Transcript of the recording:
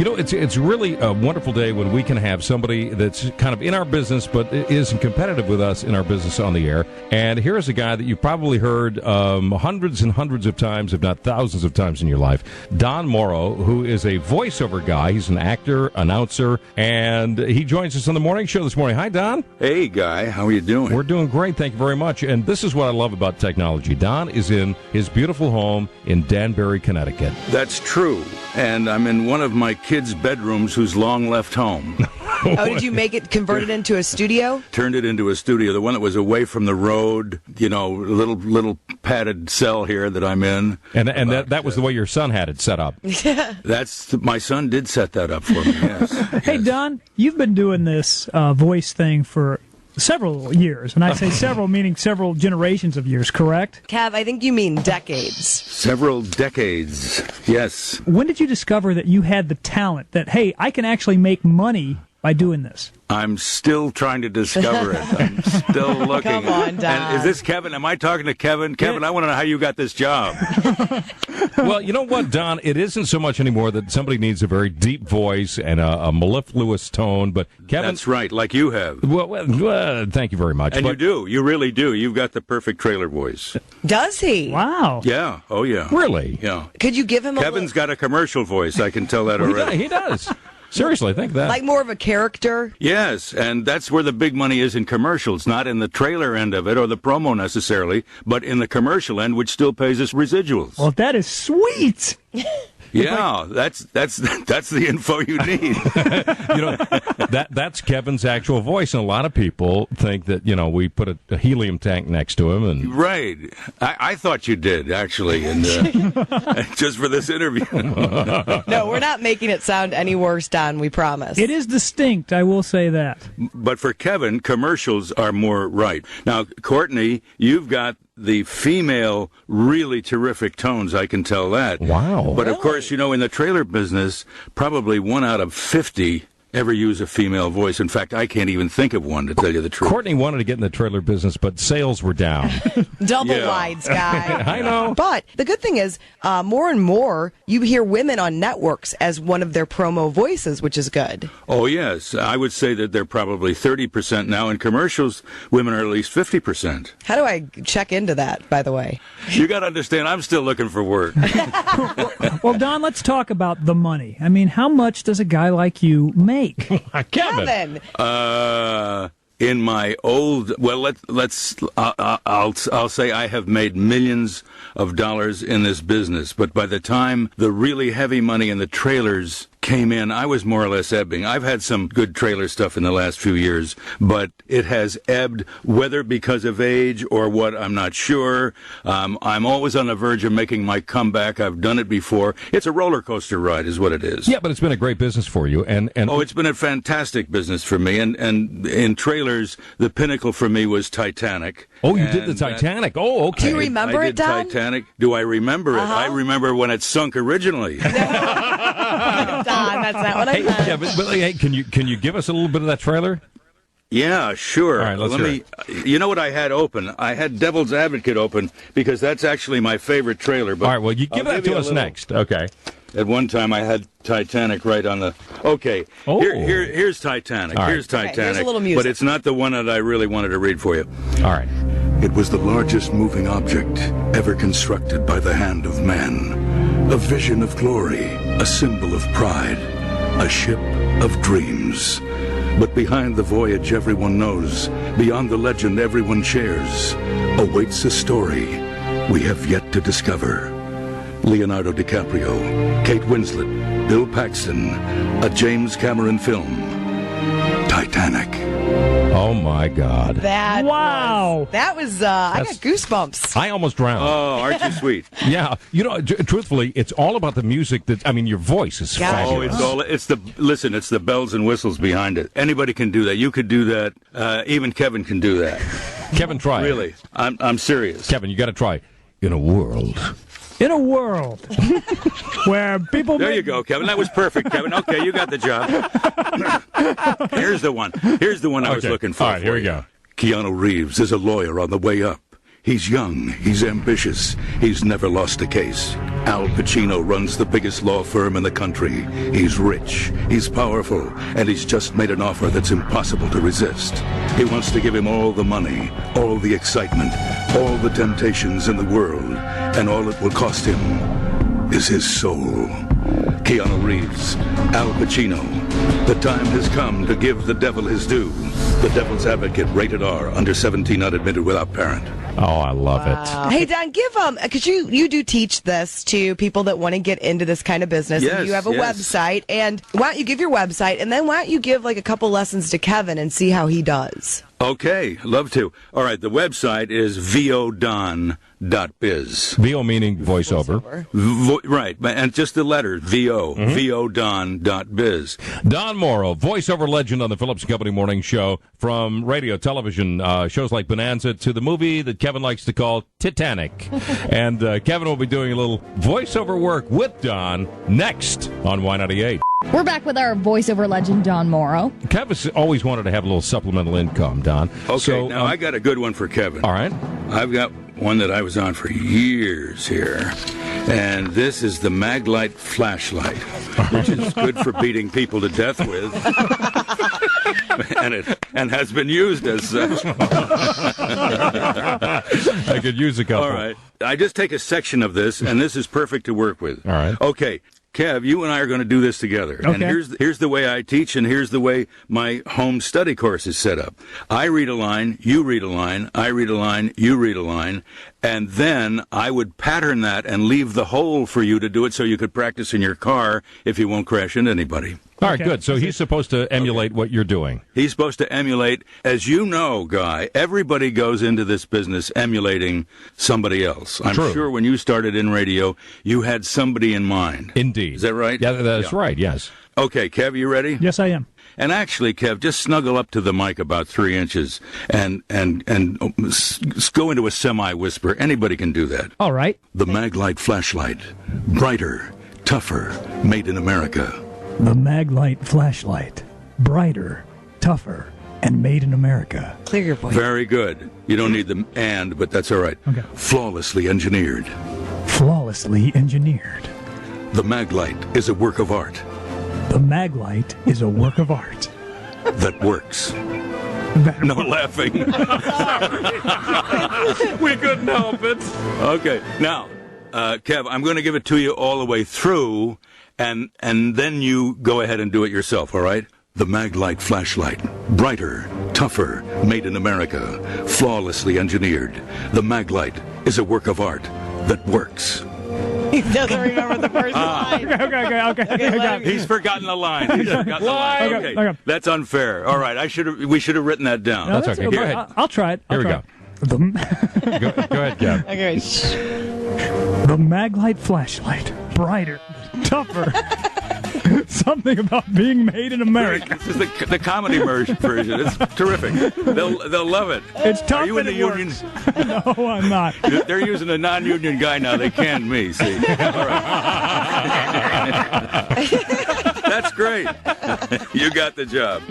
It's really a wonderful day when we can have somebody that's kind of in our business but isn't competitive with us in our business on the air. And here is a guy that you've probably heard hundreds and hundreds of times, if not thousands of times in your life, Don Morrow, who is a voiceover guy. He's an actor, announcer, and he joins us on the morning show this morning. Hi, Don. Hey, Guy. How are you doing? We're doing great. Thank you very much. And this is what I love about technology. Don is in his beautiful home in Danbury, Connecticut. That's true. And I'm in one of my kids' bedrooms who's long left home. Oh, did you convert it into a studio? Turned it into a studio, the one that was away from the road, little padded cell here that I'm in. And that was the way your son had it set up. My son did set that up for me, yes. Hey, Don, you've been doing this voice thing for several years, and I say several meaning several generations of years, correct? Kev, I think you mean decades. Several decades, yes. When did you discover that you had the talent that, hey, I can actually make money by doing this? I'm still trying to discover it. I'm still looking. Come on, Don. And is this Kevin? Am I talking to Kevin? Kevin, I want to know how you got this job. Well, you know what, Don? It isn't so much anymore that somebody needs a very deep voice and a mellifluous tone, but Kevin... That's right, like you have. Well, thank you very much. And you do. You really do. You've got the perfect trailer voice. Does he? Wow. Yeah. Oh, yeah. Really? Yeah. Could you give him Kevin's got a commercial voice. I can tell that already. He does. Seriously, think that. Like more of a character? Yes, and that's where the big money is in commercials, not in the trailer end of it or the promo necessarily, but in the commercial end, which still pays us residuals. Well, that is sweet. Yeah, that's the info you need. That's Kevin's actual voice, and a lot of people think that we put a helium tank next to him, and right. I thought you did actually, and just for this interview. No, we're not making it sound any worse, Don. We promise. It is distinct, I will say that. But for Kevin, commercials are more right. Now, Courtney, you've got the female, really terrific tones, I can tell that. Wow. But, of course, in the trailer business, probably 1 out of 50 ever use a female voice. In fact, I can't even think of one, to tell you the truth. Courtney wanted to get in the trailer business, but sales were down. Double wides, guy. I know. But the good thing is, more and more, you hear women on networks as one of their promo voices, which is good. Oh, yes. I would say that they're probably 30% now. In commercials, women are at least 50%. How do I check into that, by the way? You got to understand, I'm still looking for work. Well, Don, let's talk about the money. I mean, how much does a guy like you make? Kevin. In my old, I'll say I have made millions of dollars in this business, but by the time the really heavy money in the trailers came in, I was more or less ebbing. I've had some good trailer stuff in the last few years, but it has ebbed, whether because of age or what, I'm not sure. I'm always on the verge of making my comeback. I've done it before. It's a roller coaster ride is what it is. Yeah, but it's been a great business for you. Oh, it's been a fantastic business for me. And in trailers, the pinnacle for me was Titanic. Oh, you did the Titanic. Oh, okay. Do you remember it, Don? Titanic. Do I remember it? I remember when it sunk originally. Don, that's not what I meant. Yeah, but can you give us a little bit of that trailer? Yeah, sure. All right, let's hear it. You know what I had open? I had Devil's Advocate open because that's actually my favorite trailer. But all right, well, you give that to us next. Okay. At one time, I had Titanic right on the... Okay, here's Titanic. Right. Here's Titanic. Okay, here's a little music. But it's not the one that I really wanted to read for you. All right. It was the largest moving object ever constructed by the hand of man. A vision of glory, a symbol of pride, a ship of dreams. But behind the voyage everyone knows, beyond the legend everyone shares, awaits a story we have yet to discover. Leonardo DiCaprio, Kate Winslet, Bill Paxton, a James Cameron film, Titanic. Oh, my God. That was, I got goosebumps. I almost drowned. Oh, aren't you sweet? Yeah. Truthfully, it's all about the music your voice is fabulous. It's the bells and whistles behind it. Anybody can do that. You could do that. Even Kevin can do that. Kevin, try it. Really. I'm serious. Kevin, you got to try. In a world where people... There you go, Kevin. That was perfect, Kevin. Okay, you got the job. Here's the one I was looking for. All right, here we go. Keanu Reeves is a lawyer on the way up. He's young, he's ambitious, he's never lost a case. Al Pacino runs the biggest law firm in the country. He's rich, he's powerful, and he's just made an offer that's impossible to resist. He wants to give him all the money, all the excitement, all the temptations in the world, and all it will cost him is his soul. Keanu Reeves, Al Pacino. The time has come to give the devil his due. The Devil's Advocate, rated R, under 17, not admitted without parent. Oh, I love it. Hey, Don, give because you do teach this to people that want to get into this kind of business. Yes, and you have a website, and why don't you give your website, and then why don't you give like a couple lessons to Kevin and see how he does? Okay, love to. All right, the website is vodon.biz. VO meaning voiceover. Right, and just the letter, VO, vodon.biz. Don Morrow, voiceover legend on the Phillips Company Morning Show, from radio, television, shows like Bonanza to the movie that Kevin likes to call Titanic. And Kevin will be doing a little voiceover work with Don next on Y98. We're back with our voiceover legend, Don Morrow. Kevin's always wanted to have a little supplemental income, Don. Okay, so, now I got a good one for Kevin. All right. I've got one that I was on for years here. And this is the Maglite flashlight, which is good for beating people to death with. and has been used as such. I could use a couple. All right. I just take a section of this, and this is perfect to work with. All right. Okay. Kev, you and I are going to do this together. Okay. And here's the way I teach, and here's the way my home study course is set up. I read a line, you read a line, I read a line, you read a line, and then I would pattern that and leave the hole for you to do it so you could practice in your car if you won't crash into anybody. All right, Okay. good. So he's supposed to emulate what you're doing. He's supposed to emulate, as you know, Guy, everybody goes into this business emulating somebody else. I'm True. sure when you started in radio, you had somebody in mind. Indeed. Is that right? Yeah, that's Yeah. right, yes. Okay, Kev, you ready? Yes, I am. And actually, Kev, just snuggle up to the mic about 3 inches and go into a semi-whisper. Anybody can do that. All right. The Maglite flashlight. Brighter, tougher, made in America. The Maglite flashlight. Brighter, tougher, and made in America. Clear your voice. Very good. You don't need the and, but that's all right. Okay. Flawlessly engineered. Flawlessly engineered. The Maglite is a work of art The Maglite is a work of art. that works. No laughing. We couldn't help it. Okay. Now, Kev, I'm going to give it to you all the way through, and then you go ahead and do it yourself, all right? The Maglite flashlight. Brighter, tougher, made in America. Flawlessly engineered. The Maglite is a work of art that works. He doesn't remember the first line. Okay. He's forgotten the line. He's forgotten the line. Okay, Okay. okay. That's unfair. All right. We should have written that down. No, that's okay. Go ahead. I'll try it. Here we go. Go ahead, Kev. Okay. The Maglite flashlight. Brighter, tougher. Something about being made in America. This is the comedy version. It's terrific. They'll love it. It's tough Are you in and the it union? works. No, I'm not. They're using a non-union guy now. They canned me. See. All right. That's great. You got the job.